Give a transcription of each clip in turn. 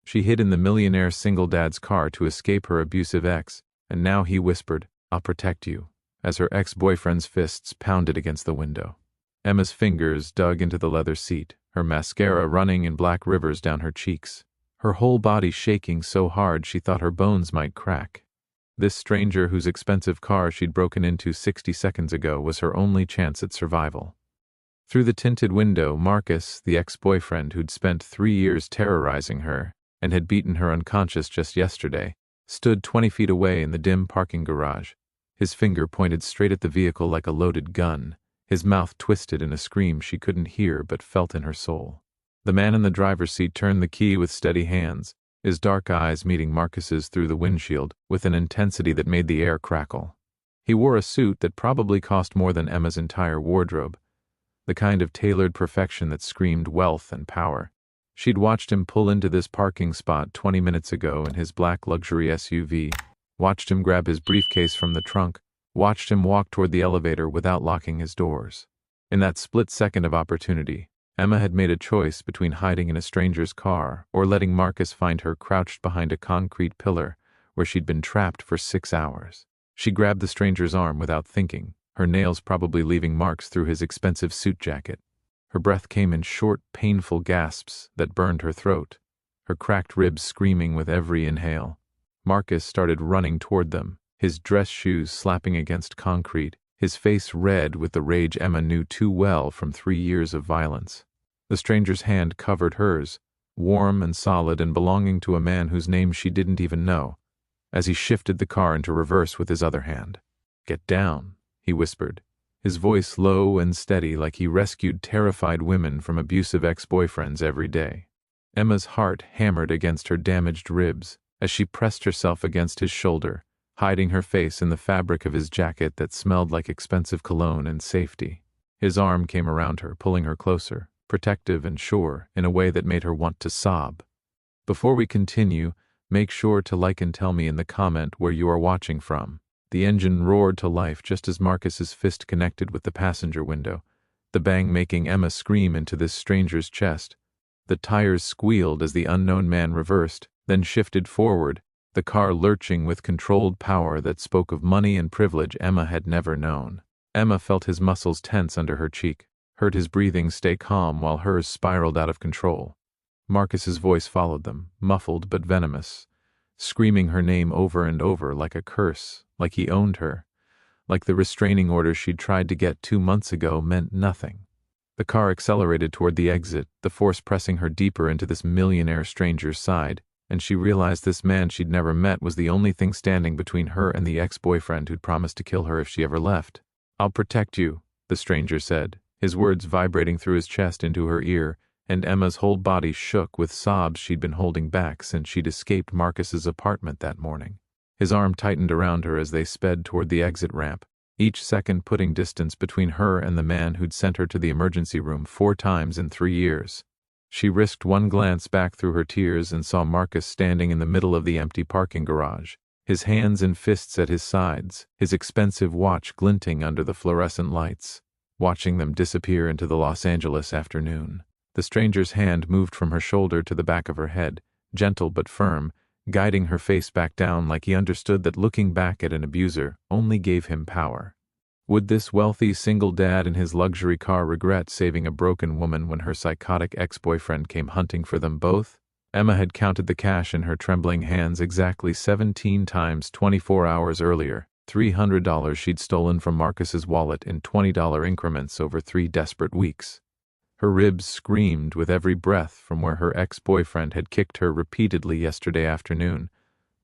She hid in the millionaire single dad's car to escape her abusive ex, and now he whispered, "I'll protect you," as her ex-boyfriend's fists pounded against the window. Emma's fingers dug into the leather seat, her mascara running in black rivers down her cheeks, her whole body shaking so hard she thought her bones might crack. This stranger whose expensive car she'd broken into 60 seconds ago was her only chance at survival. Through the tinted window, Marcus, the ex-boyfriend who'd spent 3 years terrorizing her and had beaten her unconscious just yesterday, stood 20 feet away in the dim parking garage. His finger pointed straight at the vehicle like a loaded gun, his mouth twisted in a scream she couldn't hear but felt in her soul. The man in the driver's seat turned the key with steady hands, his dark eyes meeting Marcus's through the windshield with an intensity that made the air crackle. He wore a suit that probably cost more than Emma's entire wardrobe, the kind of tailored perfection that screamed wealth and power. She'd watched him pull into this parking spot 20 minutes ago in his black luxury SUV, watched him grab his briefcase from the trunk, watched him walk toward the elevator without locking his doors. In that split second of opportunity, Emma had made a choice between hiding in a stranger's car or letting Marcus find her crouched behind a concrete pillar where she'd been trapped for 6 hours. She grabbed the stranger's arm without thinking, her nails probably leaving marks through his expensive suit jacket. Her breath came in short, painful gasps that burned her throat, her cracked ribs screaming with every inhale. Marcus started running toward them, his dress shoes slapping against concrete, his face red with the rage Emma knew too well from 3 years of violence. The stranger's hand covered hers, warm and solid and belonging to a man whose name she didn't even know, as he shifted the car into reverse with his other hand. "Get down," he whispered, his voice low and steady like he rescued terrified women from abusive ex-boyfriends every day. Emma's heart hammered against her damaged ribs as she pressed herself against his shoulder, hiding her face in the fabric of his jacket that smelled like expensive cologne and safety. His arm came around her, pulling her closer, protective and sure, in a way that made her want to sob. Before we continue, make sure to like and tell me in the comment where you are watching from. The engine roared to life just as Marcus's fist connected with the passenger window, the bang making Emma scream into this stranger's chest. The tires squealed as the unknown man reversed, then shifted forward, the car lurching with controlled power that spoke of money and privilege Emma had never known. Emma felt his muscles tense under her cheek, heard his breathing stay calm while hers spiraled out of control. Marcus's voice followed them, muffled but venomous, screaming her name over and over like a curse, like he owned her, like the restraining order she'd tried to get 2 months ago meant nothing. The car accelerated toward the exit, the force pressing her deeper into this millionaire stranger's side, and she realized this man she'd never met was the only thing standing between her and the ex-boyfriend who'd promised to kill her if she ever left. "I'll protect you," the stranger said, his words vibrating through his chest into her ear, and Emma's whole body shook with sobs she'd been holding back since she'd escaped Marcus's apartment that morning. His arm tightened around her as they sped toward the exit ramp, each second putting distance between her and the man who'd sent her to the emergency room 4 times in 3 years. She risked one glance back through her tears and saw Marcus standing in the middle of the empty parking garage, his hands and fists at his sides, his expensive watch glinting under the fluorescent lights, watching them disappear into the Los Angeles afternoon. The stranger's hand moved from her shoulder to the back of her head, gentle but firm, guiding her face back down like he understood that looking back at an abuser only gave him power. Would this wealthy single dad in his luxury car regret saving a broken woman when her psychotic ex-boyfriend came hunting for them both? Emma had counted the cash in her trembling hands exactly 17 times 24 hours earlier, $300 she'd stolen from Marcus's wallet in $20 increments over 3 desperate weeks. Her ribs screamed with every breath from where her ex-boyfriend had kicked her repeatedly yesterday afternoon,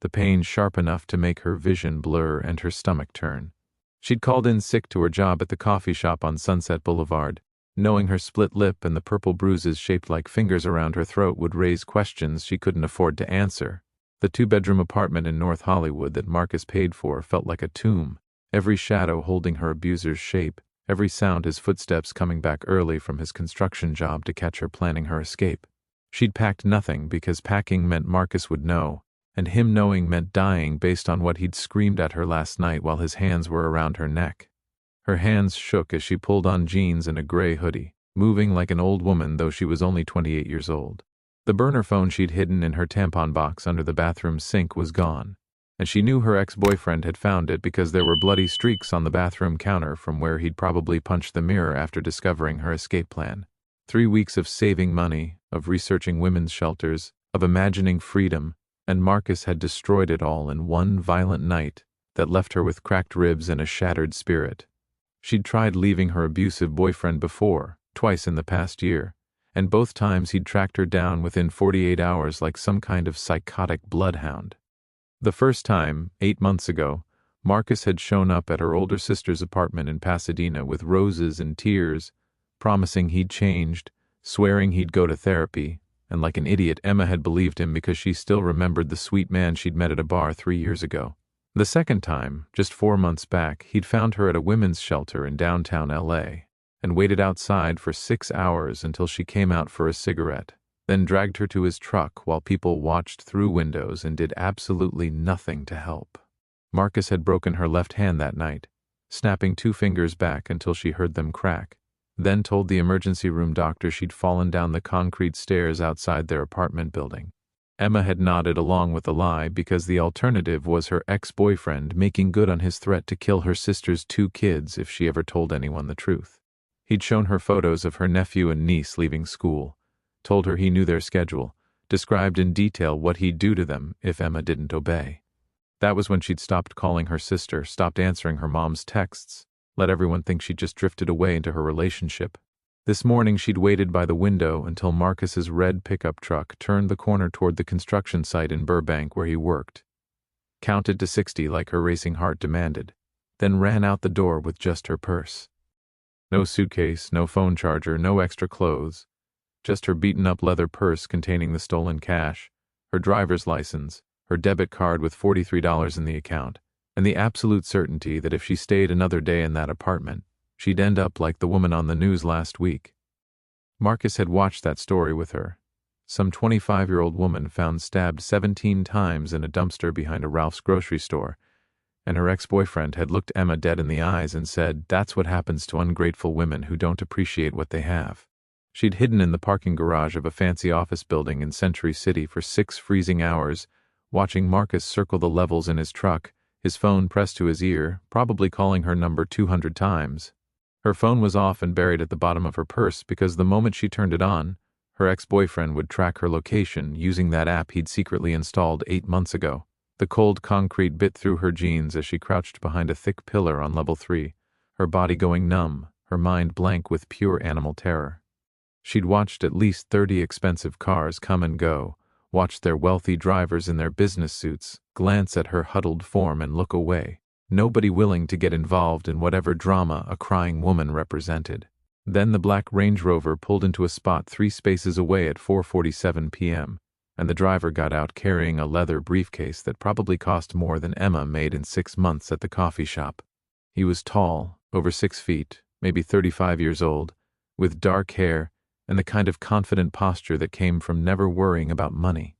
the pain sharp enough to make her vision blur and her stomach turn. She'd called in sick to her job at the coffee shop on Sunset Boulevard, knowing her split lip and the purple bruises shaped like fingers around her throat would raise questions she couldn't afford to answer. The 2-bedroom apartment in North Hollywood that Marcus paid for felt like a tomb, every shadow holding her abuser's shape, every sound his footsteps coming back early from his construction job to catch her planning her escape. She'd packed nothing because packing meant Marcus would know, and him knowing meant dying based on what he'd screamed at her last night while his hands were around her neck. Her hands shook as she pulled on jeans and a gray hoodie, moving like an old woman though she was only 28 years old. The burner phone she'd hidden in her tampon box under the bathroom sink was gone, and she knew her ex-boyfriend had found it because there were bloody streaks on the bathroom counter from where he'd probably punched the mirror after discovering her escape plan. 3 weeks of saving money, of researching women's shelters, of imagining freedom, and Marcus had destroyed it all in one violent night that left her with cracked ribs and a shattered spirit. She'd tried leaving her abusive boyfriend before, twice in the past year, and both times he'd tracked her down within 48 hours like some kind of psychotic bloodhound. The first time, 8 months ago, Marcus had shown up at her older sister's apartment in Pasadena with roses and tears, promising he'd changed, swearing he'd go to therapy, and like an idiot, Emma had believed him because she still remembered the sweet man she'd met at a bar 3 years ago. The second time, just 4 months back, he'd found her at a women's shelter in downtown LA, and waited outside for 6 hours until she came out for a cigarette, then dragged her to his truck while people watched through windows and did absolutely nothing to help. Marcus had broken her left hand that night, snapping 2 fingers back until she heard them crack, then told the emergency room doctor she'd fallen down the concrete stairs outside their apartment building. Emma had nodded along with the lie because the alternative was her ex-boyfriend making good on his threat to kill her sister's 2 kids if she ever told anyone the truth. He'd shown her photos of her nephew and niece leaving school, told her he knew their schedule, described in detail what he'd do to them if Emma didn't obey. That was when she'd stopped calling her sister, stopped answering her mom's texts, let everyone think she'd just drifted away into her relationship. This morning she'd waited by the window until Marcus's red pickup truck turned the corner toward the construction site in Burbank where he worked, counted to 60 like her racing heart demanded, then ran out the door with just her purse. No suitcase, no phone charger, no extra clothes, just her beaten-up leather purse containing the stolen cash, her driver's license, her debit card with $43 in the account, and the absolute certainty that if she stayed another day in that apartment, she'd end up like the woman on the news last week. Marcus had watched that story with her. Some 25-year-old woman found stabbed 17 times in a dumpster behind a Ralph's grocery store, and her ex-boyfriend had looked Emma dead in the eyes and said, "That's what happens to ungrateful women who don't appreciate what they have." She'd hidden in the parking garage of a fancy office building in Century City for 6 freezing hours, watching Marcus circle the levels in his truck, his phone pressed to his ear, probably calling her number 200 times. Her phone was off and buried at the bottom of her purse because the moment she turned it on, her ex-boyfriend would track her location using that app he'd secretly installed 8 months ago. The cold concrete bit through her jeans as she crouched behind a thick pillar on level 3, her body going numb, her mind blank with pure animal terror. She'd watched at least 30 expensive cars come and go, watched their wealthy drivers in their business suits glance at her huddled form and look away, nobody willing to get involved in whatever drama a crying woman represented. Then the black Range Rover pulled into a spot 3 spaces away at 4:47 p.m., and the driver got out carrying a leather briefcase that probably cost more than Emma made in 6 months at the coffee shop. He was tall, over 6 feet, maybe 35 years old, with dark hair and the kind of confident posture that came from never worrying about money.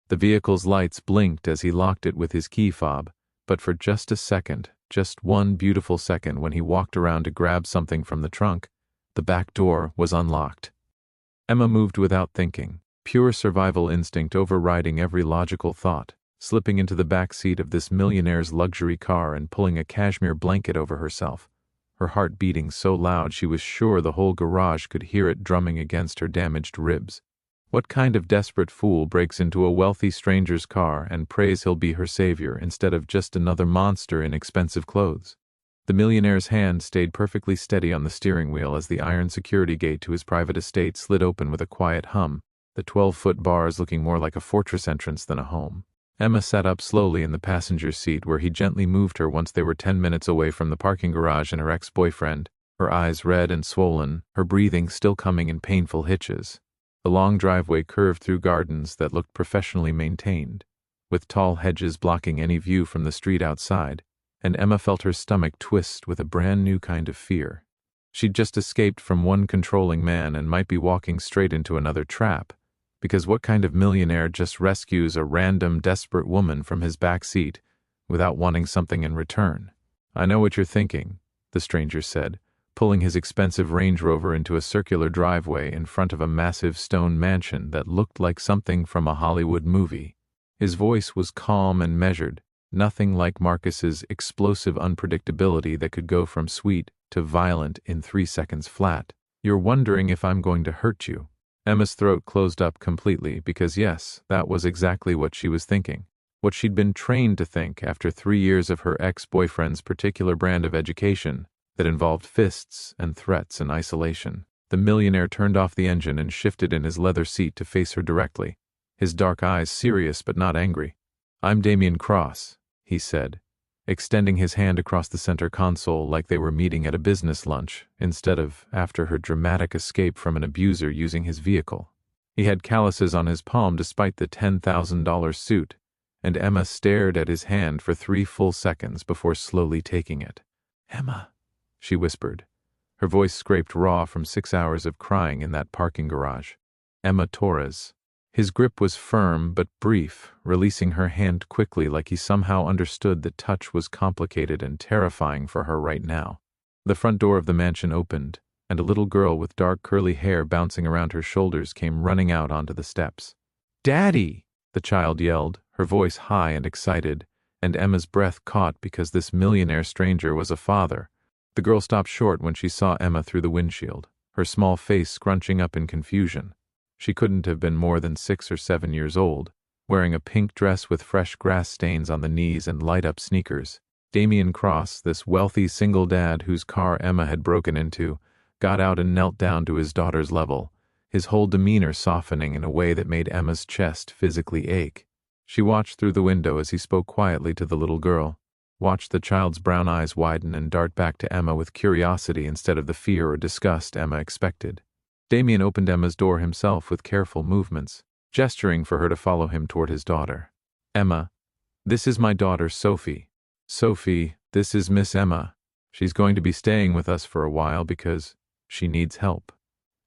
The vehicle's lights blinked as he locked it with his key fob, but for just a second, just one beautiful second when he walked around to grab something from the trunk, the back door was unlocked. Emma moved without thinking, pure survival instinct overriding every logical thought, slipping into the back seat of this millionaire's luxury car and pulling a cashmere blanket over herself, her heart beating so loud she was sure the whole garage could hear it drumming against her damaged ribs. What kind of desperate fool breaks into a wealthy stranger's car and prays he'll be her savior instead of just another monster in expensive clothes? The millionaire's hand stayed perfectly steady on the steering wheel as the iron security gate to his private estate slid open with a quiet hum, the 12-foot bars looking more like a fortress entrance than a home. Emma sat up slowly in the passenger seat where he gently moved her once they were 10 minutes away from the parking garage and her ex-boyfriend, her eyes red and swollen, her breathing still coming in painful hitches. The long driveway curved through gardens that looked professionally maintained, with tall hedges blocking any view from the street outside, and Emma felt her stomach twist with a brand new kind of fear. She'd just escaped from one controlling man and might be walking straight into another trap, because what kind of millionaire just rescues a random, desperate woman from his back seat without wanting something in return? "I know what you're thinking," the stranger said, pulling his expensive Range Rover into a circular driveway in front of a massive stone mansion that looked like something from a Hollywood movie. His voice was calm and measured, nothing like Marcus's explosive unpredictability that could go from sweet to violent in 3 seconds flat. "You're wondering if I'm going to hurt you." Emma's throat closed up completely because yes, that was exactly what she was thinking. What she'd been trained to think after 3 years of her ex-boyfriend's particular brand of education that involved fists and threats and isolation. The millionaire turned off the engine and shifted in his leather seat to face her directly, his dark eyes serious but not angry. "I'm Damien Cross," he said, extending his hand across the center console like they were meeting at a business lunch, instead of after her dramatic escape from an abuser using his vehicle. He had calluses on his palm despite the $10,000 suit, and Emma stared at his hand for 3 full seconds before slowly taking it. "Emma," she whispered. Her voice scraped raw from 6 hours of crying in that parking garage. "Emma Torres." His grip was firm but brief, releasing her hand quickly like he somehow understood that touch was complicated and terrifying for her right now. The front door of the mansion opened, and a little girl with dark curly hair bouncing around her shoulders came running out onto the steps. "Daddy!" the child yelled, her voice high and excited, and Emma's breath caught because this millionaire stranger was a father. The girl stopped short when she saw Emma through the windshield, her small face scrunching up in confusion. She couldn't have been more than 6 or 7 years old, wearing a pink dress with fresh grass stains on the knees and light-up sneakers. Damien Cross, this wealthy single dad whose car Emma had broken into, got out and knelt down to his daughter's level, his whole demeanor softening in a way that made Emma's chest physically ache. She watched through the window as he spoke quietly to the little girl, watched the child's brown eyes widen and dart back to Emma with curiosity instead of the fear or disgust Emma expected. Damien opened Emma's door himself with careful movements, gesturing for her to follow him toward his daughter. "Emma, this is my daughter Sophie. Sophie, this is Miss Emma. She's going to be staying with us for a while because she needs help."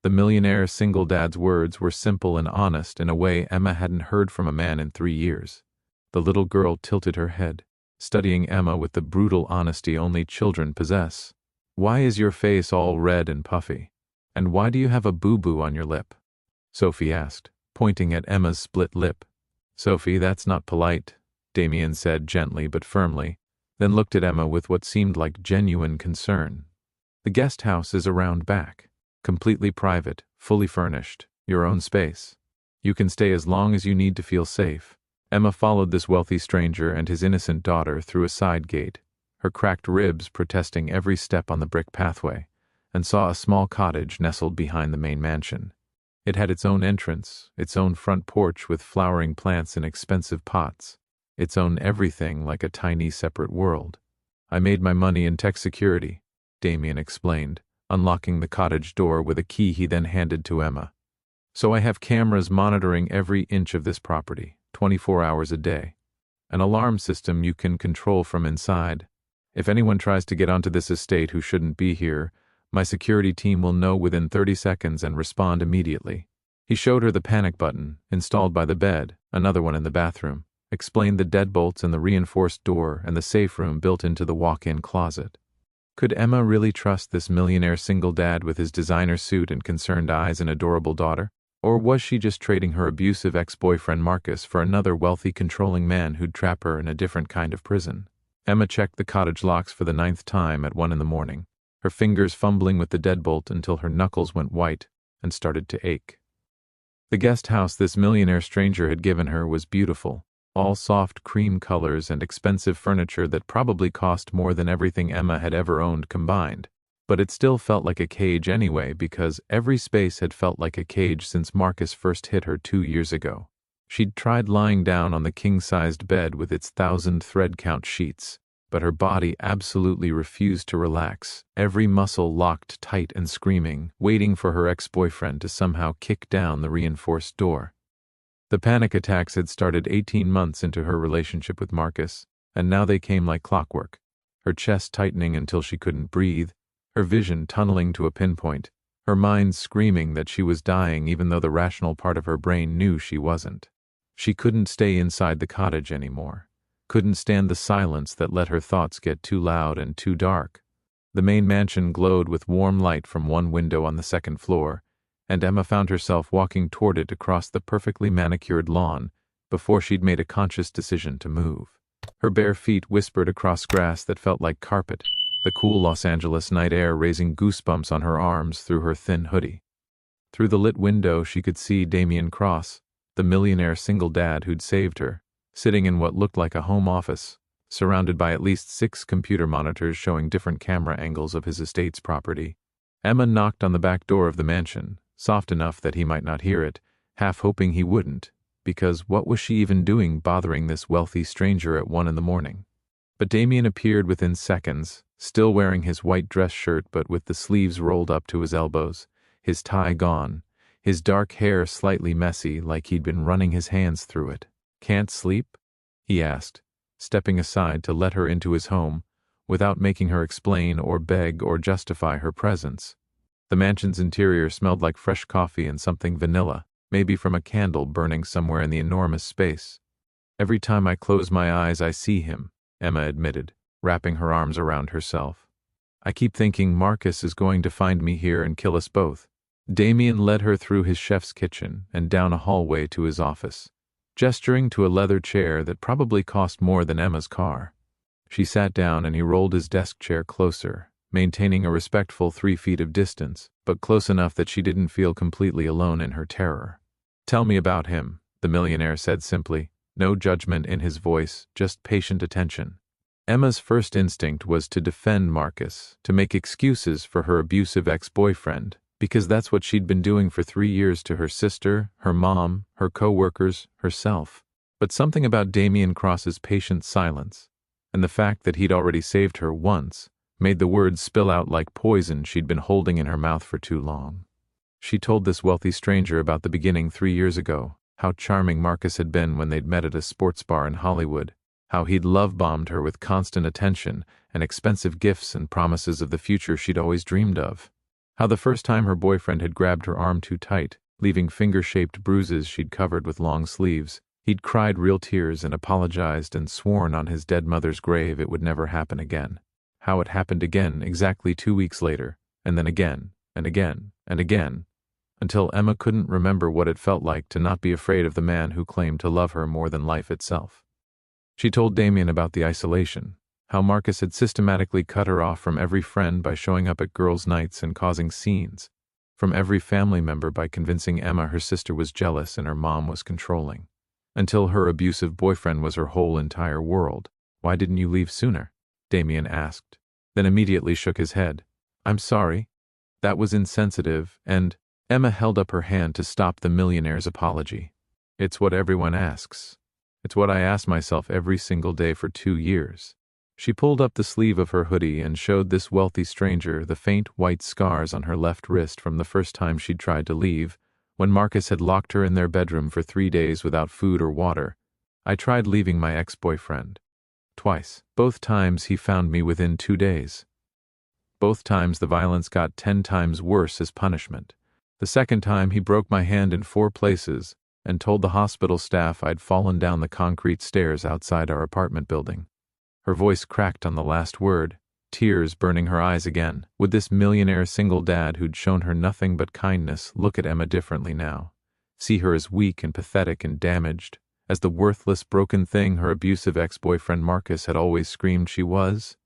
The millionaire single dad's words were simple and honest in a way Emma hadn't heard from a man in 3 years. The little girl tilted her head, studying Emma with the brutal honesty only children possess. "Why is your face all red and puffy? And why do you have a boo-boo on your lip?" Sophie asked, pointing at Emma's split lip. "Sophie, that's not polite," Damien said gently but firmly, then looked at Emma with what seemed like genuine concern. "The guest house is around back. Completely private, fully furnished, your own space. You can stay as long as you need to feel safe." Emma followed this wealthy stranger and his innocent daughter through a side gate, her cracked ribs protesting every step on the brick pathway, and saw a small cottage nestled behind the main mansion. It had its own entrance, its own front porch with flowering plants in expensive pots, its own everything like a tiny separate world. "I made my money in tech security," Damien explained, unlocking the cottage door with a key he then handed to Emma. "So I have cameras monitoring every inch of this property, 24 hours a day. An alarm system you can control from inside. If anyone tries to get onto this estate who shouldn't be here, my security team will know within 30 seconds and respond immediately." He showed her the panic button, installed by the bed, another one in the bathroom, explained the deadbolts and the reinforced door and the safe room built into the walk-in closet. Could Emma really trust this millionaire single dad with his designer suit and concerned eyes and adorable daughter? Or was she just trading her abusive ex-boyfriend Marcus for another wealthy, controlling man who'd trap her in a different kind of prison? Emma checked the cottage locks for the 9th time at 1 in the morning, her fingers fumbling with the deadbolt until her knuckles went white and started to ache. The guest house this millionaire stranger had given her was beautiful, all soft cream colors and expensive furniture that probably cost more than everything Emma had ever owned combined. But it still felt like a cage anyway because every space had felt like a cage since Marcus first hit her 2 years ago. She'd tried lying down on the king-sized bed with its 1,000 thread-count sheets, but her body absolutely refused to relax, every muscle locked tight and screaming, waiting for her ex-boyfriend to somehow kick down the reinforced door. The panic attacks had started 18 months into her relationship with Marcus, and now they came like clockwork, her chest tightening until she couldn't breathe, her vision tunneling to a pinpoint, her mind screaming that she was dying even though the rational part of her brain knew she wasn't. She couldn't stay inside the cottage anymore, couldn't stand the silence that let her thoughts get too loud and too dark. The main mansion glowed with warm light from one window on the second floor, and Emma found herself walking toward it across the perfectly manicured lawn before she'd made a conscious decision to move. Her bare feet whispered across grass that felt like carpet, the cool Los Angeles night air raising goosebumps on her arms through her thin hoodie. Through the lit window she could see Damien Cross, the millionaire single dad who'd saved her, sitting in what looked like a home office, surrounded by at least 6 computer monitors showing different camera angles of his estate's property. Emma knocked on the back door of the mansion, soft enough that he might not hear it, half hoping he wouldn't, because what was she even doing bothering this wealthy stranger at 1 a.m? But Damien appeared within seconds, still wearing his white dress shirt but with the sleeves rolled up to his elbows, his tie gone, his dark hair slightly messy like he'd been running his hands through it. "Can't sleep?" he asked, stepping aside to let her into his home, without making her explain or beg or justify her presence. The mansion's interior smelled like fresh coffee and something vanilla, maybe from a candle burning somewhere in the enormous space. "Every time I close my eyes I see him," Emma admitted, wrapping her arms around herself. "I keep thinking Marcus is going to find me here and kill us both." Damien led her through his chef's kitchen and down a hallway to his office, gesturing to a leather chair that probably cost more than Emma's car. She sat down and he rolled his desk chair closer, maintaining a respectful 3 feet of distance, but close enough that she didn't feel completely alone in her terror. "Tell me about him," the millionaire said simply, no judgment in his voice, just patient attention. Emma's first instinct was to defend Marcus, to make excuses for her abusive ex-boyfriend, because that's what she'd been doing for 3 years to her sister, her mom, her co-workers, herself. But something about Damien Cross's patient silence, and the fact that he'd already saved her once, made the words spill out like poison she'd been holding in her mouth for too long. She told this wealthy stranger about the beginning 3 years ago, how charming Marcus had been when they'd met at a sports bar in Hollywood, how he'd love-bombed her with constant attention and expensive gifts and promises of the future she'd always dreamed of. How the first time her boyfriend had grabbed her arm too tight, leaving finger-shaped bruises she'd covered with long sleeves, he'd cried real tears and apologized and sworn on his dead mother's grave it would never happen again. How it happened again exactly 2 weeks later, and then again, and again, and again, until Emma couldn't remember what it felt like to not be afraid of the man who claimed to love her more than life itself. She told Damien about the isolation, how Marcus had systematically cut her off from every friend by showing up at girls' nights and causing scenes, from every family member by convincing Emma her sister was jealous and her mom was controlling, until her abusive boyfriend was her whole entire world. "Why didn't you leave sooner?" Damien asked, then immediately shook his head. "I'm sorry. That was insensitive," and Emma held up her hand to stop the millionaire's apology. "It's what everyone asks. It's what I ask myself every single day for 2 years." She pulled up the sleeve of her hoodie and showed this wealthy stranger the faint white scars on her left wrist from the first time she'd tried to leave, when Marcus had locked her in their bedroom for 3 days without food or water. "I tried leaving my ex-boyfriend. Twice. Both times he found me within 2 days. Both times the violence got 10 times worse as punishment. The second time he broke my hand in 4 places and told the hospital staff I'd fallen down the concrete stairs outside our apartment building." Her voice cracked on the last word, tears burning her eyes again. Would this millionaire single dad who'd shown her nothing but kindness look at Emma differently now? See her as weak and pathetic and damaged, as the worthless, broken thing her abusive ex-boyfriend Marcus had always screamed she was?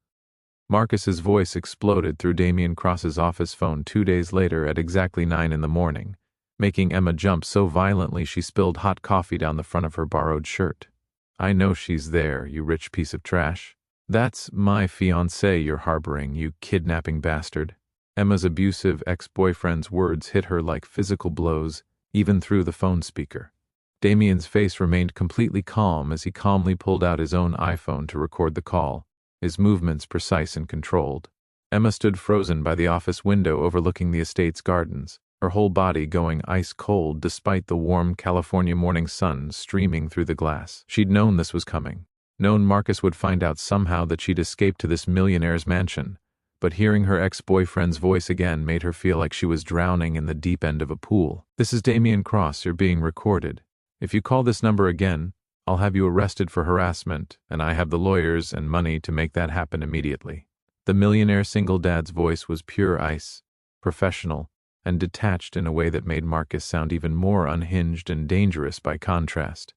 Marcus's voice exploded through Damien Cross's office phone 2 days later at exactly 9 a.m, making Emma jump so violently she spilled hot coffee down the front of her borrowed shirt. "I know she's there, you rich piece of trash. That's my fiancée you're harboring, you kidnapping bastard." Emma's abusive ex-boyfriend's words hit her like physical blows, even through the phone speaker. Damien's face remained completely calm as he calmly pulled out his own iPhone to record the call, his movements precise and controlled. Emma stood frozen by the office window overlooking the estate's gardens, her whole body going ice-cold despite the warm California morning sun streaming through the glass. She'd known this was coming, known Marcus would find out somehow that she'd escaped to this millionaire's mansion, but hearing her ex-boyfriend's voice again made her feel like she was drowning in the deep end of a pool. "This is Damien Cross, you're being recorded. If you call this number again, I'll have you arrested for harassment, and I have the lawyers and money to make that happen immediately." The millionaire single dad's voice was pure ice, professional, and detached in a way that made Marcus sound even more unhinged and dangerous by contrast.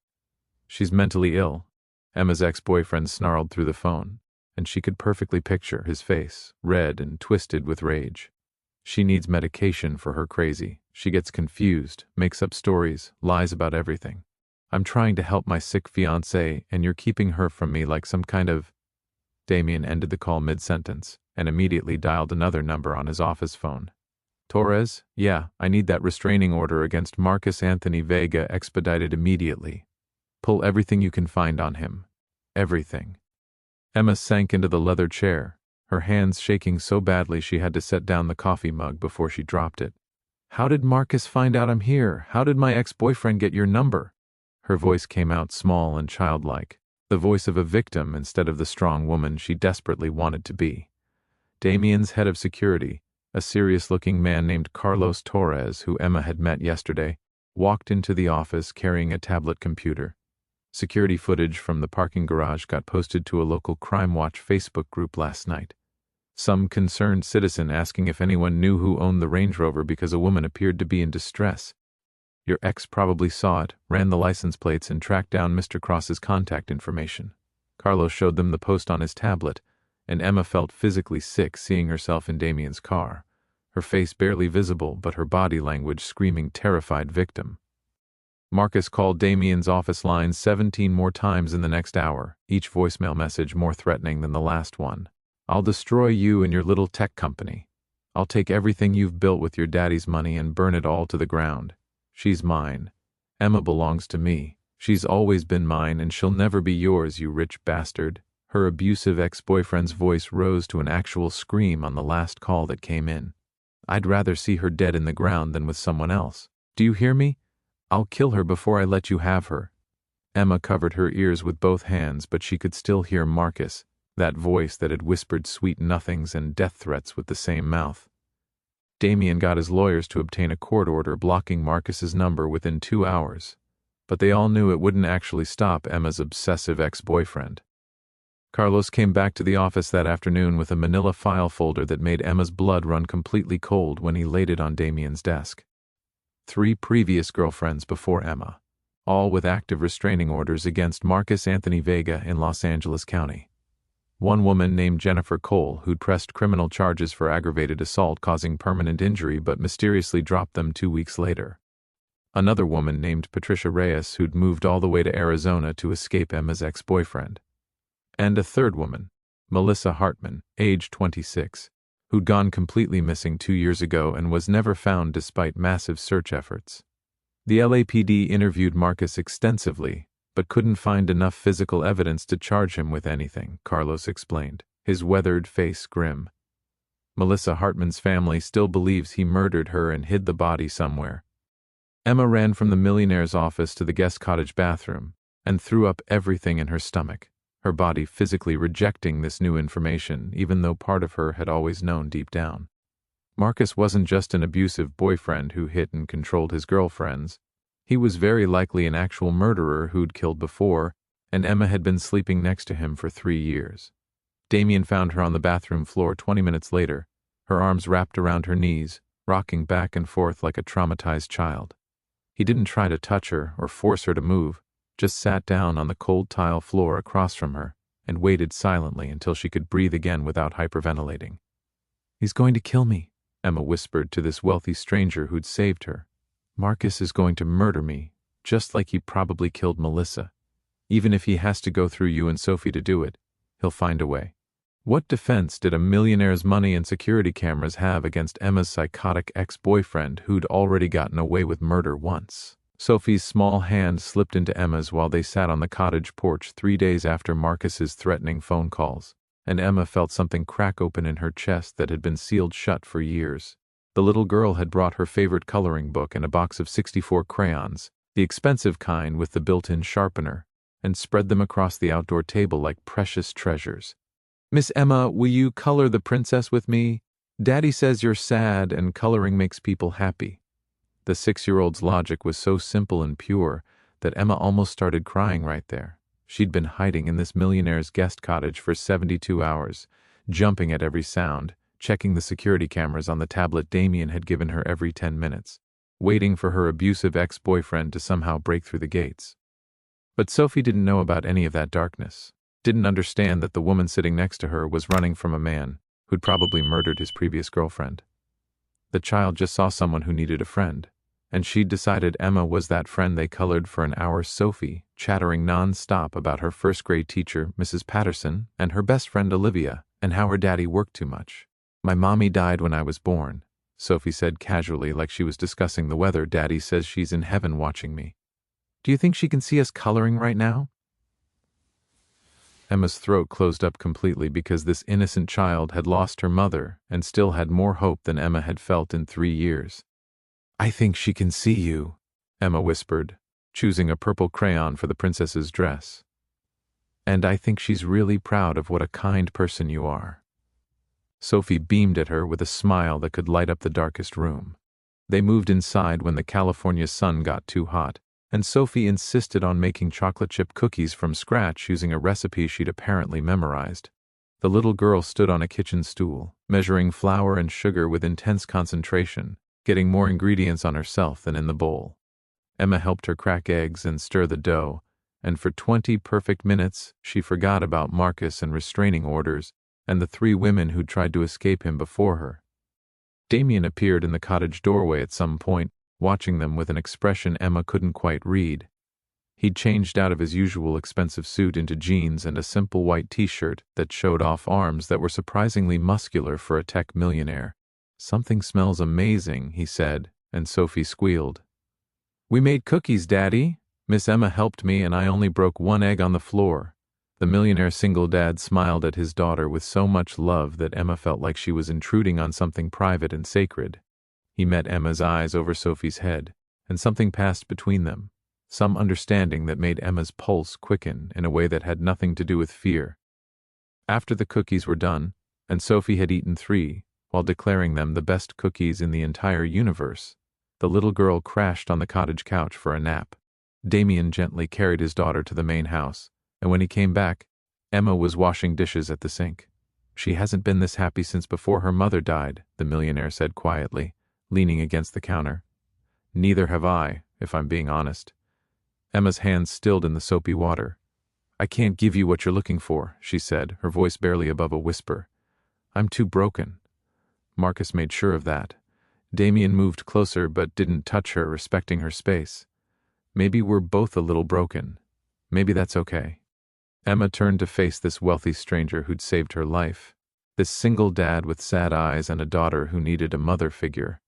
"She's mentally ill," Emma's ex-boyfriend snarled through the phone, and she could perfectly picture his face, red and twisted with rage. "She needs medication for her crazy. She gets confused, makes up stories, lies about everything. I'm trying to help my sick fiancé, and you're keeping her from me like some kind of—" Damien ended the call mid-sentence and immediately dialed another number on his office phone. "Torres? Yeah, I need that restraining order against Marcus Anthony Vega expedited immediately. Pull everything you can find on him. Everything." Emma sank into the leather chair, her hands shaking so badly she had to set down the coffee mug before she dropped it. "How did Marcus find out I'm here? How did my ex-boyfriend get your number?" Her voice came out small and childlike, the voice of a victim instead of the strong woman she desperately wanted to be. Damien's head of security, a serious-looking man named Carlos Torres, who Emma had met yesterday, walked into the office carrying a tablet computer. Security footage from the parking garage got posted to a local Crime Watch Facebook group last night. Some concerned citizen asking if anyone knew who owned the Range Rover because a woman appeared to be in distress. "Your ex probably saw it, ran the license plates, and tracked down Mr. Cross's contact information." Carlos showed them the post on his tablet, and Emma felt physically sick seeing herself in Damien's car, her face barely visible but her body language screaming terrified victim. Marcus called Damien's office line 17 more times in the next hour, each voicemail message more threatening than the last one. "I'll destroy you and your little tech company. I'll take everything you've built with your daddy's money and burn it all to the ground. She's mine. Emma belongs to me. She's always been mine and she'll never be yours, you rich bastard." Her abusive ex-boyfriend's voice rose to an actual scream on the last call that came in. "I'd rather see her dead in the ground than with someone else. Do you hear me? I'll kill her before I let you have her." Emma covered her ears with both hands, but she could still hear Marcus, that voice that had whispered sweet nothings and death threats with the same mouth. Damien got his lawyers to obtain a court order blocking Marcus's number within 2 hours, but they all knew it wouldn't actually stop Emma's obsessive ex-boyfriend. Carlos came back to the office that afternoon with a manila file folder that made Emma's blood run completely cold when he laid it on Damien's desk. 3 previous girlfriends before Emma, all with active restraining orders against Marcus Anthony Vega in Los Angeles County. One woman named Jennifer Cole, who'd pressed criminal charges for aggravated assault causing permanent injury but mysteriously dropped them 2 weeks later. Another woman named Patricia Reyes, who'd moved all the way to Arizona to escape Emma's ex-boyfriend. And a third woman, Melissa Hartman, age 26, who'd gone completely missing 2 years ago and was never found despite massive search efforts. The LAPD interviewed Marcus extensively, but couldn't find enough physical evidence to charge him with anything, Carlos explained, his weathered face grim. Melissa Hartman's family still believes he murdered her and hid the body somewhere. Emma ran from the Millionaire's office to the guest cottage bathroom and threw up everything in her stomach, her body physically rejecting this new information, even though part of her had always known deep down. Marcus wasn't just an abusive boyfriend who hit and controlled his girlfriends. He was very likely an actual murderer who'd killed before, and Emma had been sleeping next to him for 3 years. Damien found her on the bathroom floor 20 minutes later, her arms wrapped around her knees, rocking back and forth like a traumatized child. He didn't try to touch her or force her to move, just sat down on the cold tile floor across from her and waited silently until she could breathe again without hyperventilating. "He's going to kill me," Emma whispered to this wealthy stranger who'd saved her. "Marcus is going to murder me, just like he probably killed Melissa. Even if he has to go through you and Sophie to do it, he'll find a way." What defense did a millionaire's money and security cameras have against Emma's psychotic ex-boyfriend who'd already gotten away with murder once? Sophie's small hand slipped into Emma's while they sat on the cottage porch 3 days after Marcus's threatening phone calls, and Emma felt something crack open in her chest that had been sealed shut for years. The little girl had brought her favorite coloring book and a box of 64 crayons, the expensive kind with the built-in sharpener, and spread them across the outdoor table like precious treasures. "Miss Emma, will you color the princess with me? Daddy says you're sad and coloring makes people happy." The 6-year-old's logic was so simple and pure that Emma almost started crying right there. She'd been hiding in this millionaire's guest cottage for 72 hours, jumping at every sound, checking the security cameras on the tablet Damien had given her every 10 minutes, waiting for her abusive ex-boyfriend to somehow break through the gates. But Sophie didn't know about any of that darkness, didn't understand that the woman sitting next to her was running from a man who'd probably murdered his previous girlfriend. The child just saw someone who needed a friend, and she'd decided Emma was that friend they colored for an hour. Sophie, chattering non-stop about her first-grade teacher, Mrs. Patterson, and her best friend Olivia, and how her daddy worked too much. "My mommy died when I was born," Sophie said casually, like she was discussing the weather. "Daddy says she's in heaven watching me. Do you think she can see us coloring right now?" Emma's throat closed up completely because this innocent child had lost her mother and still had more hope than Emma had felt in 3 years. "I think she can see you," Emma whispered, choosing a purple crayon for the princess's dress. "And I think she's really proud of what a kind person you are." Sophie beamed at her with a smile that could light up the darkest room. They moved inside when the California sun got too hot, and Sophie insisted on making chocolate chip cookies from scratch using a recipe she'd apparently memorized. The little girl stood on a kitchen stool, measuring flour and sugar with intense concentration, getting more ingredients on herself than in the bowl. Emma helped her crack eggs and stir the dough, and for 20 perfect minutes she forgot about Marcus and restraining orders and the 3 women who'd tried to escape him before her. Damien appeared in the cottage doorway at some point, watching them with an expression Emma couldn't quite read. He'd changed out of his usual expensive suit into jeans and a simple white t-shirt that showed off arms that were surprisingly muscular for a tech millionaire. "Something smells amazing," he said, and Sophie squealed. "We made cookies, Daddy. Miss Emma helped me and I only broke 1 egg on the floor." The millionaire single dad smiled at his daughter with so much love that Emma felt like she was intruding on something private and sacred. He met Emma's eyes over Sophie's head, and something passed between them, some understanding that made Emma's pulse quicken in a way that had nothing to do with fear. After the cookies were done, and Sophie had eaten 3, while declaring them the best cookies in the entire universe, the little girl crashed on the cottage couch for a nap. Damien gently carried his daughter to the main house, and when he came back, Emma was washing dishes at the sink. "She hasn't been this happy since before her mother died," the millionaire said quietly, leaning against the counter. "Neither have I, if I'm being honest." Emma's hands stilled in the soapy water. "I can't give you what you're looking for," she said, her voice barely above a whisper. "I'm too broken." Marcus made sure of that. Damien moved closer but didn't touch her, respecting her space. "Maybe we're both a little broken. Maybe that's okay." Emma turned to face this wealthy stranger who'd saved her life, this single dad with sad eyes and a daughter who needed a mother figure,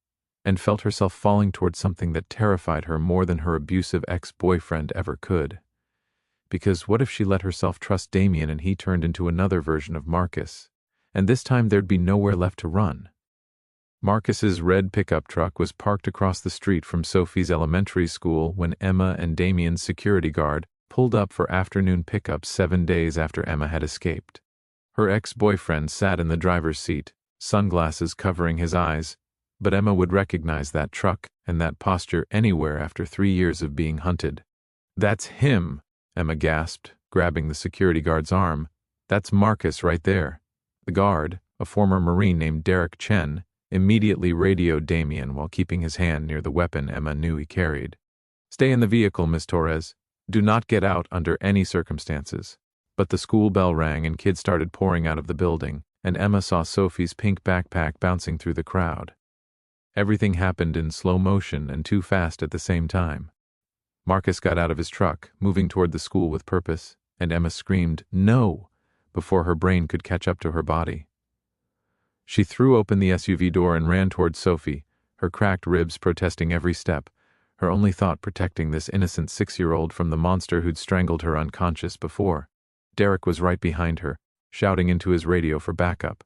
and felt herself falling toward something that terrified her more than her abusive ex-boyfriend ever could. Because what if she let herself trust Damien and he turned into another version of Marcus, and this time there'd be nowhere left to run? Marcus's red pickup truck was parked across the street from Sophie's elementary school when Emma and Damien's security guard pulled up for afternoon pickup 7 days after Emma had escaped. Her ex-boyfriend sat in the driver's seat, sunglasses covering his eyes, but Emma would recognize that truck and that posture anywhere after 3 years of being hunted. "That's him," Emma gasped, grabbing the security guard's arm. "That's Marcus right there." The guard, a former Marine named Derek Chen, immediately radioed Damien while keeping his hand near the weapon Emma knew he carried. "Stay in the vehicle, Miss Torres. Do not get out under any circumstances." But the school bell rang and kids started pouring out of the building, and Emma saw Sophie's pink backpack bouncing through the crowd. Everything happened in slow motion and too fast at the same time. Marcus got out of his truck, moving toward the school with purpose, and Emma screamed, "No!" before her brain could catch up to her body. She threw open the SUV door and ran toward Sophie, her cracked ribs protesting every step, her only thought protecting this innocent 6-year-old from the monster who'd strangled her unconscious before. Derek was right behind her, shouting into his radio for backup.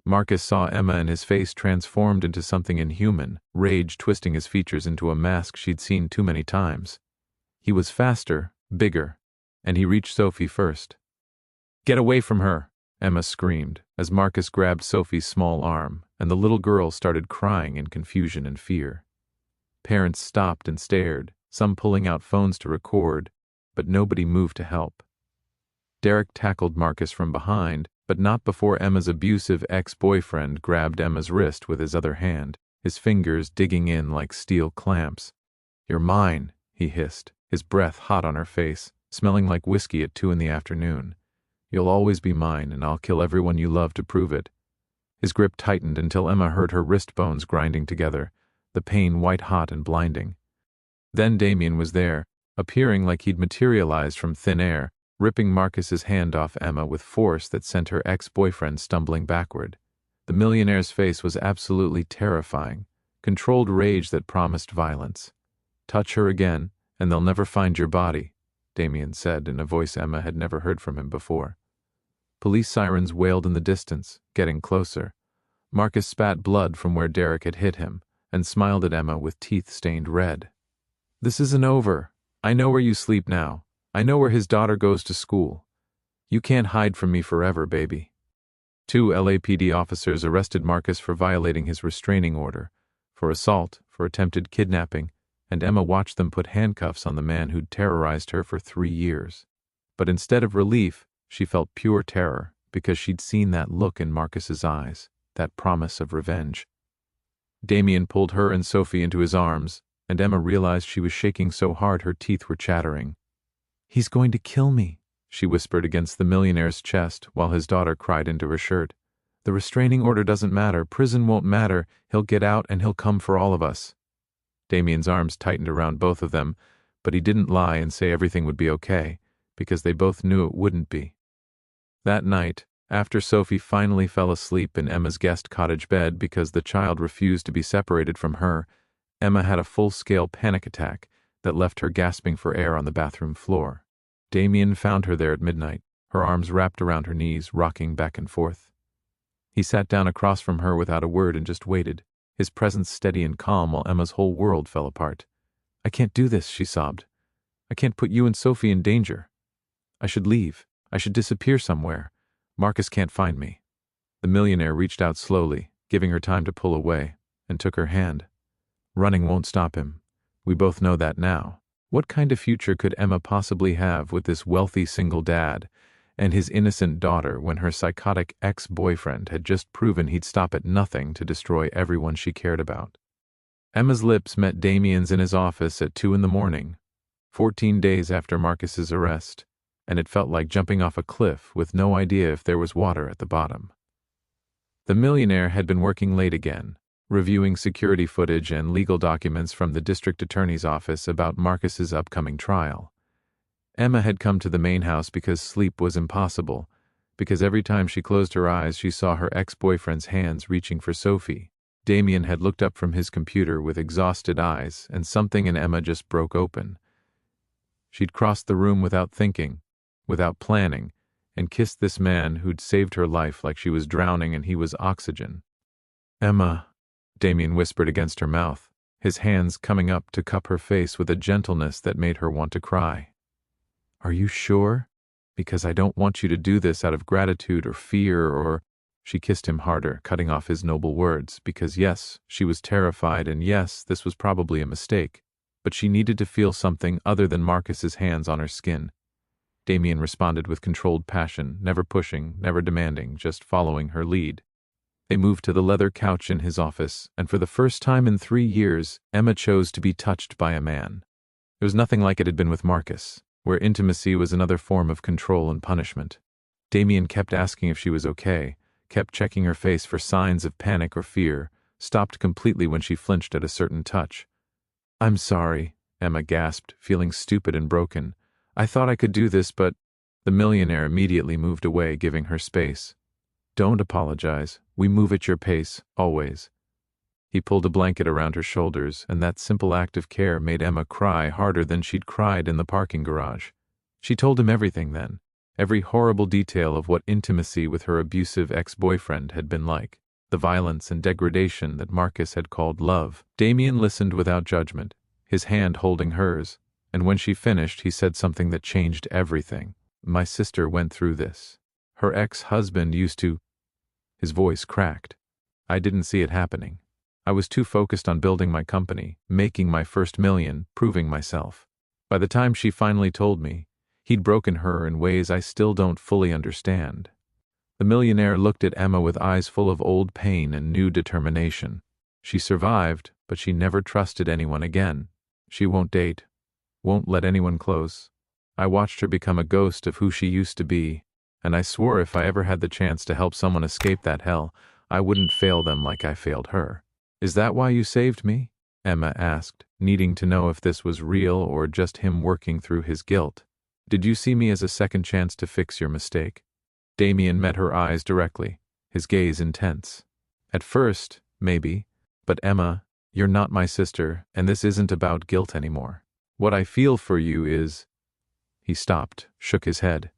Marcus saw Emma and his face transformed into something inhuman, rage twisting his features into a mask she'd seen too many times. He was faster, bigger, and he reached Sophie first. "Get away from her!" Emma screamed, as Marcus grabbed Sophie's small arm, and the little girl started crying in confusion and fear. Parents stopped and stared, some pulling out phones to record, but nobody moved to help. Derek tackled Marcus from behind, But not before Emma's abusive ex-boyfriend grabbed Emma's wrist with his other hand, his fingers digging in like steel clamps. "You're mine," he hissed, his breath hot on her face, smelling like whiskey at 2 in the afternoon. "You'll always be mine, and I'll kill everyone you love to prove it." His grip tightened until Emma heard her wrist bones grinding together, the pain white-hot and blinding. Then Damien was there, appearing like he'd materialized from thin air, ripping Marcus's hand off Emma with force that sent her ex-boyfriend stumbling backward. The millionaire's face was absolutely terrifying, controlled rage that promised violence. "Touch her again, and they'll never find your body," Damien said in a voice Emma had never heard from him before. Police sirens wailed in the distance, getting closer. Marcus spat blood from where Derek had hit him, and smiled at Emma with teeth stained red. "This isn't over. I know where you sleep now. I know where his daughter goes to school. You can't hide from me forever, baby." 2 LAPD officers arrested Marcus for violating his restraining order, for assault, for attempted kidnapping, and Emma watched them put handcuffs on the man who'd terrorized her for 3 years. But instead of relief, she felt pure terror, because she'd seen that look in Marcus's eyes, that promise of revenge. Damien pulled her and Sophie into his arms, and Emma realized she was shaking so hard her teeth were chattering. "He's going to kill me," she whispered against the millionaire's chest while his daughter cried into her shirt. "The restraining order doesn't matter, prison won't matter, he'll get out and he'll come for all of us." Damien's arms tightened around both of them, but he didn't lie and say everything would be okay, because they both knew it wouldn't be. That night, after Sophie finally fell asleep in Emma's guest cottage bed because the child refused to be separated from her, Emma had a full-scale panic attack that left her gasping for air on the bathroom floor. Damien found her there at midnight, her arms wrapped around her knees, rocking back and forth. He sat down across from her without a word and just waited, his presence steady and calm while Emma's whole world fell apart. "I can't do this," she sobbed. "I can't put you and Sophie in danger. I should leave. I should disappear somewhere. Marcus can't find me." The millionaire reached out slowly, giving her time to pull away, and took her hand. "Running won't stop him. We both know that now. What kind of future could Emma possibly have with this wealthy single dad and his innocent daughter when her psychotic ex-boyfriend had just proven he'd stop at nothing to destroy everyone she cared about?" Emma's lips met Damien's in his office at 2 in the morning, 14 days after Marcus's arrest, and it felt like jumping off a cliff with no idea if there was water at the bottom. The millionaire had been working late again, reviewing security footage and legal documents from the district attorney's office about Marcus's upcoming trial. Emma had come to the main house because sleep was impossible, because every time she closed her eyes she saw her ex-boyfriend's hands reaching for Sophie. Damien had looked up from his computer with exhausted eyes, and something in Emma just broke open. She'd crossed the room without thinking, without planning, and kissed this man who'd saved her life like she was drowning and he was oxygen. "Emma," Damien whispered against her mouth, his hands coming up to cup her face with a gentleness that made her want to cry. "Are you sure? Because I don't want you to do this out of gratitude or fear or—" She kissed him harder, cutting off his noble words, because yes, she was terrified, and yes, this was probably a mistake, but she needed to feel something other than Marcus's hands on her skin. Damien responded with controlled passion, never pushing, never demanding, just following her lead. They moved to the leather couch in his office, and for the first time in 3 years, Emma chose to be touched by a man. It was nothing like it had been with Marcus, where intimacy was another form of control and punishment. Damien kept asking if she was okay, kept checking her face for signs of panic or fear, stopped completely when she flinched at a certain touch. "I'm sorry," Emma gasped, feeling stupid and broken. "I thought I could do this, but—" The millionaire immediately moved away, giving her space. "Don't apologize. We move at your pace, always." He pulled a blanket around her shoulders, and that simple act of care made Emma cry harder than she'd cried in the parking garage. She told him everything then, every horrible detail of what intimacy with her abusive ex-boyfriend had been like, the violence and degradation that Marcus had called love. Damien listened without judgment, his hand holding hers, and when she finished he said something that changed everything. "My sister went through this. Her ex-husband used to—" His voice cracked. "I didn't see it happening. I was too focused on building my company, making my first million, proving myself. By the time she finally told me, he'd broken her in ways I still don't fully understand. The millionaire looked at Emma with eyes full of old pain and new determination. She survived, but she never trusted anyone again. She won't date, won't let anyone close. I watched her become a ghost of who she used to be, and I swore if I ever had the chance to help someone escape that hell, I wouldn't fail them like I failed her. Is that why you saved me? Emma asked, needing to know if this was real or just him working through his guilt. Did you see me as a second chance to fix your mistake? Damien met her eyes directly, his gaze intense. At first, maybe, but Emma, you're not my sister, and this isn't about guilt anymore. What I feel for you is... He stopped, shook his head.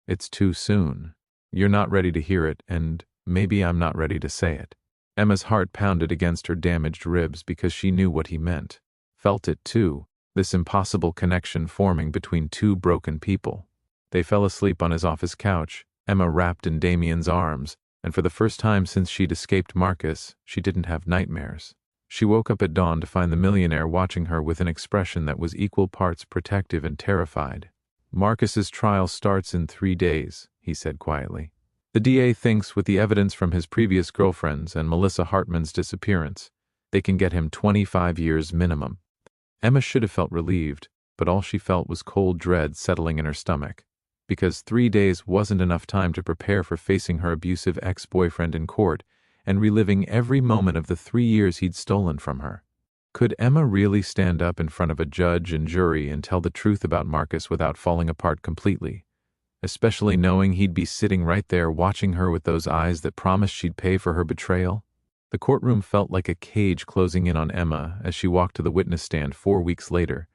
It's too soon. You're not ready to hear it, and maybe I'm not ready to say it. Emma's heart pounded against her damaged ribs because she knew what he meant. Felt it too, this impossible connection forming between two broken people. They fell asleep on his office couch, Emma wrapped in Damien's arms, and for the first time since she'd escaped Marcus, she didn't have nightmares. She woke up at dawn to find the millionaire watching her with an expression that was equal parts protective and terrified. Marcus's trial starts in 3 days, he said quietly. The DA thinks with the evidence from his previous girlfriends and Melissa Hartman's disappearance, they can get him 25 years minimum. Emma should have felt relieved, but all she felt was cold dread settling in her stomach, because 3 days wasn't enough time to prepare for facing her abusive ex-boyfriend in court and reliving every moment of the 3 years he'd stolen from her. Could Emma really stand up in front of a judge and jury and tell the truth about Marcus without falling apart completely, especially knowing he'd be sitting right there watching her with those eyes that promised she'd pay for her betrayal? The courtroom felt like a cage closing in on Emma as she walked to the witness stand 4 weeks later,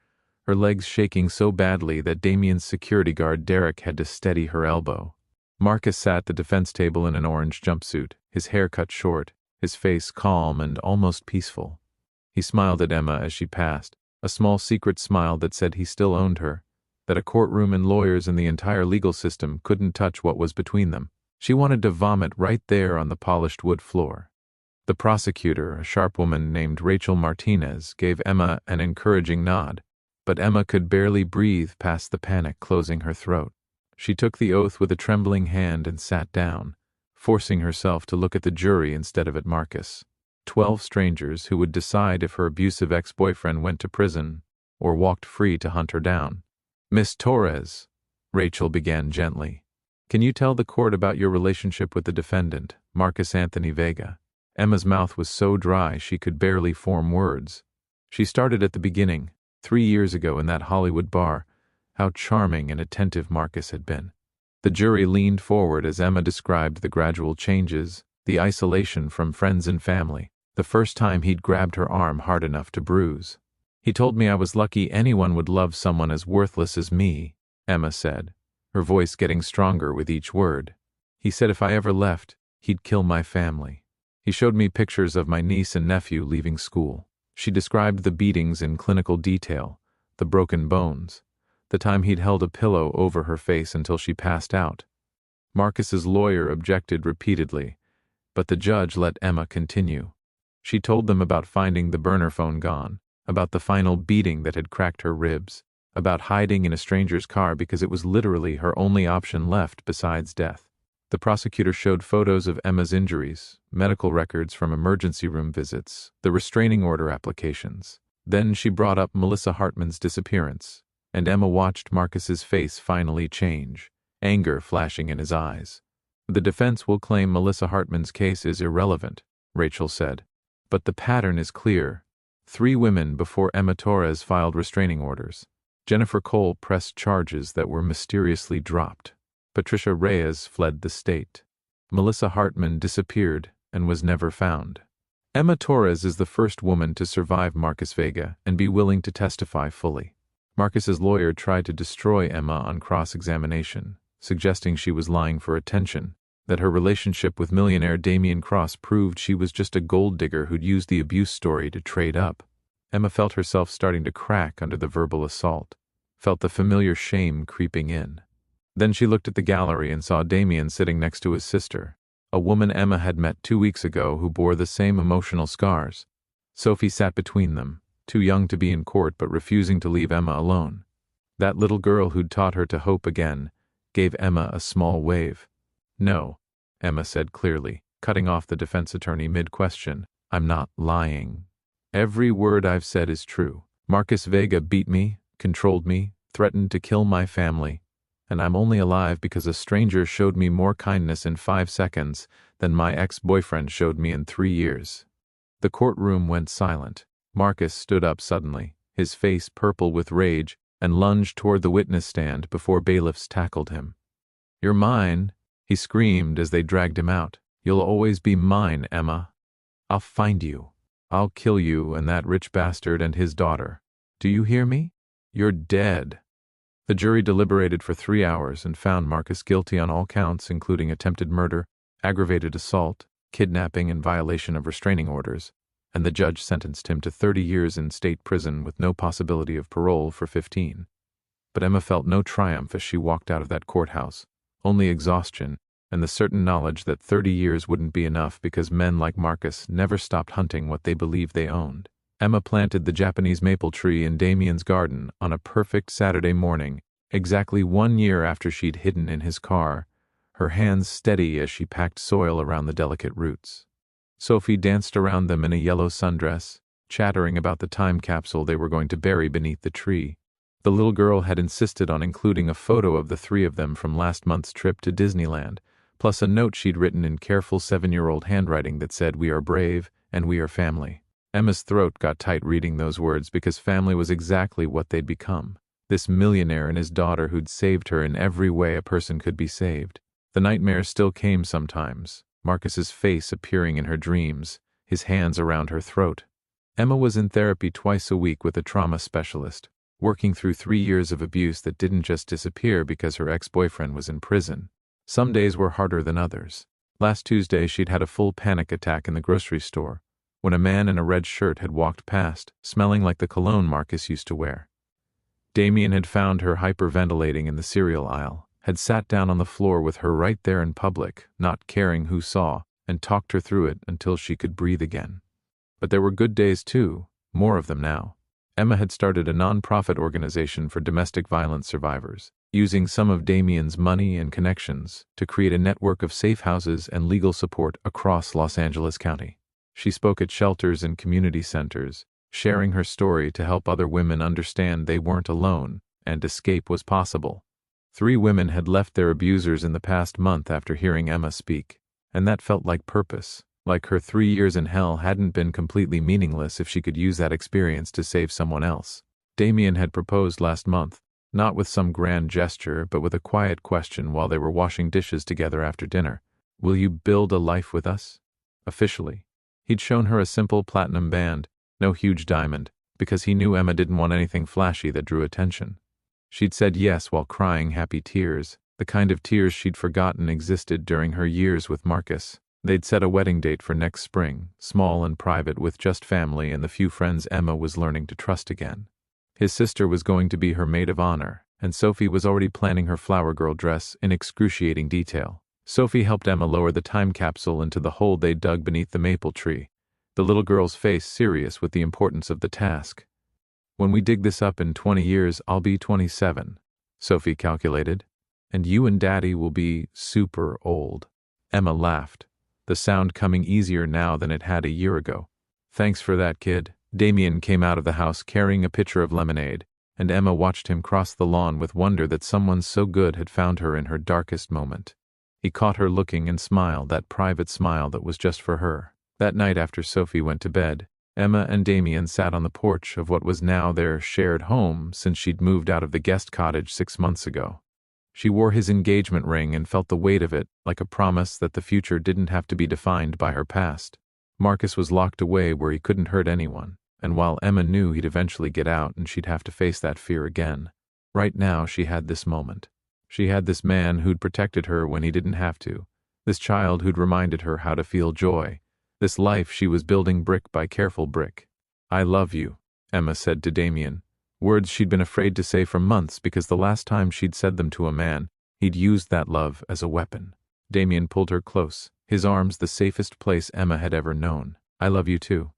her legs shaking so badly that Damien's security guard Derek had to steady her elbow. Marcus sat at the defense table in an orange jumpsuit, his hair cut short, his face calm and almost peaceful. He smiled at Emma as she passed, a small secret smile that said he still owned her, that a courtroom and lawyers and the entire legal system couldn't touch what was between them. She wanted to vomit right there on the polished wood floor. The prosecutor, a sharp woman named Rachel Martinez, gave Emma an encouraging nod, but Emma could barely breathe past the panic closing her throat. She took the oath with a trembling hand and sat down, forcing herself to look at the jury instead of at Marcus. 12 strangers who would decide if her abusive ex-boyfriend went to prison or walked free to hunt her down. Miss Torres, Rachel began gently, can you tell the court about your relationship with the defendant, Marcus Anthony Vega? Emma's mouth was so dry she could barely form words. She started at the beginning, 3 years ago in that Hollywood bar, how charming and attentive Marcus had been. The jury leaned forward as Emma described the gradual changes, the isolation from friends and family, the first time he'd grabbed her arm hard enough to bruise. He told me I was lucky anyone would love someone as worthless as me, Emma said, her voice getting stronger with each word. He said if I ever left, he'd kill my family. He showed me pictures of my niece and nephew leaving school. She described the beatings in clinical detail, the broken bones, the time he'd held a pillow over her face until she passed out. Marcus's lawyer objected repeatedly, but the judge let Emma continue. She told them about finding the burner phone gone, about the final beating that had cracked her ribs, about hiding in a stranger's car because it was literally her only option left besides death. The prosecutor showed photos of Emma's injuries, medical records from emergency room visits, the restraining order applications. Then she brought up Melissa Hartman's disappearance, and Emma watched Marcus's face finally change, anger flashing in his eyes. The defense will claim Melissa Hartman's case is irrelevant, Rachel said. But the pattern is clear. 3 women before Emma Torres filed restraining orders. Jennifer Cole pressed charges that were mysteriously dropped. Patricia Reyes fled the state. Melissa Hartman disappeared and was never found. Emma Torres is the first woman to survive Marcus Vega and be willing to testify fully. Marcus's lawyer tried to destroy Emma on cross-examination, suggesting she was lying for attention, that her relationship with millionaire Damien Cross proved she was just a gold digger who'd used the abuse story to trade up. Emma felt herself starting to crack under the verbal assault, felt the familiar shame creeping in. Then she looked at the gallery and saw Damien sitting next to his sister, a woman Emma had met 2 weeks ago who bore the same emotional scars. Sophie sat between them, too young to be in court but refusing to leave Emma alone. That little girl who'd taught her to hope again gave Emma a small wave. No, Emma said clearly, cutting off the defense attorney mid-question. "I'm not lying. Every word I've said is true. Marcus Vega beat me, controlled me, threatened to kill my family, and I'm only alive because a stranger showed me more kindness in 5 seconds than my ex-boyfriend showed me in 3 years." The courtroom went silent. Marcus stood up suddenly, his face purple with rage, and lunged toward the witness stand before bailiffs tackled him. "You're mine," he screamed as they dragged him out. "You'll always be mine, Emma. I'll find you. I'll kill you and that rich bastard and his daughter. Do you hear me? You're dead." The jury deliberated for 3 hours and found Marcus guilty on all counts, including attempted murder, aggravated assault, kidnapping and violation of restraining orders, and the judge sentenced him to 30 years in state prison with no possibility of parole for 15. But Emma felt no triumph as she walked out of that courthouse, only exhaustion and the certain knowledge that 30 years wouldn't be enough because men like Marcus never stopped hunting what they believed they owned. Emma planted the Japanese maple tree in Damien's garden on a perfect Saturday morning, exactly 1 year after she'd hidden in his car, her hands steady as she packed soil around the delicate roots. Sophie danced around them in a yellow sundress, chattering about the time capsule they were going to bury beneath the tree. The little girl had insisted on including a photo of the 3 of them from last month's trip to Disneyland, plus a note she'd written in careful 7-year-old handwriting that said, "We are brave and we are family." Emma's throat got tight reading those words because family was exactly what they'd become. This millionaire and his daughter who'd saved her in every way a person could be saved. The nightmares still came sometimes, Marcus's face appearing in her dreams, his hands around her throat. Emma was in therapy twice a week with a trauma specialist, working through 3 years of abuse that didn't just disappear because her ex-boyfriend was in prison. Some days were harder than others. Last Tuesday she'd had a full panic attack in the grocery store, when a man in a red shirt had walked past, smelling like the cologne Marcus used to wear. Damien had found her hyperventilating in the cereal aisle, had sat down on the floor with her right there in public, not caring who saw, and talked her through it until she could breathe again. But there were good days too, more of them now. Emma had started a non-profit organization for domestic violence survivors, using some of Damien's money and connections to create a network of safe houses and legal support across Los Angeles County. She spoke at shelters and community centers, sharing her story to help other women understand they weren't alone and escape was possible. 3 women had left their abusers in the past month after hearing Emma speak, and that felt like purpose, like her 3 years in hell hadn't been completely meaningless if she could use that experience to save someone else. Damien had proposed last month, not with some grand gesture, but with a quiet question while they were washing dishes together after dinner. "Will you build a life with us?" Officially. He'd shown her a simple platinum band, no huge diamond, because he knew Emma didn't want anything flashy that drew attention. She'd said yes while crying happy tears, the kind of tears she'd forgotten existed during her years with Marcus. They'd set a wedding date for next spring, small and private with just family and the few friends Emma was learning to trust again. His sister was going to be her maid of honor, and Sophie was already planning her flower girl dress in excruciating detail. Sophie helped Emma lower the time capsule into the hole they'd dug beneath the maple tree, the little girl's face serious with the importance of the task. "When we dig this up in 20 years, I'll be 27, Sophie calculated, "and you and Daddy will be super old." Emma laughed, the sound coming easier now than it had a year ago. "Thanks for that, kid." Damien came out of the house carrying a pitcher of lemonade, and Emma watched him cross the lawn with wonder that someone so good had found her in her darkest moment. He caught her looking and smiled, that private smile that was just for her. That night after Sophie went to bed, Emma and Damien sat on the porch of what was now their shared home since she'd moved out of the guest cottage 6 months ago. She wore his engagement ring and felt the weight of it, like a promise that the future didn't have to be defined by her past. Marcus was locked away where he couldn't hurt anyone, and while Emma knew he'd eventually get out and she'd have to face that fear again, right now she had this moment. She had this man who'd protected her when he didn't have to, this child who'd reminded her how to feel joy, this life she was building brick by careful brick. "I love you," Emma said to Damien, words she'd been afraid to say for months because the last time she'd said them to a man, he'd used that love as a weapon. Damien pulled her close, his arms the safest place Emma had ever known. "I love you too.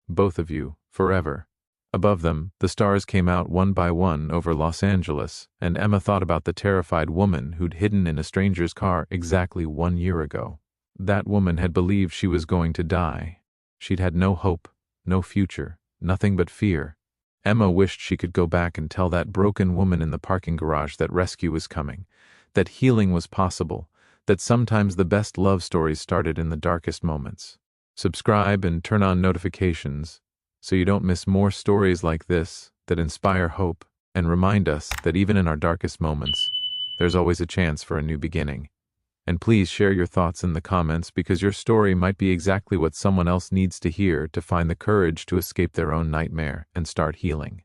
Both of you, forever." Above them, the stars came out one by one over Los Angeles, and Emma thought about the terrified woman who'd hidden in a stranger's car exactly 1 year ago. That woman had believed she was going to die. She'd had no hope, no future, nothing but fear. Emma wished she could go back and tell that broken woman in the parking garage that rescue was coming, that healing was possible, that sometimes the best love stories started in the darkest moments. Subscribe and turn on notifications so you don't miss more stories like this that inspire hope and remind us that even in our darkest moments, there's always a chance for a new beginning. And please share your thoughts in the comments because your story might be exactly what someone else needs to hear to find the courage to escape their own nightmare and start healing.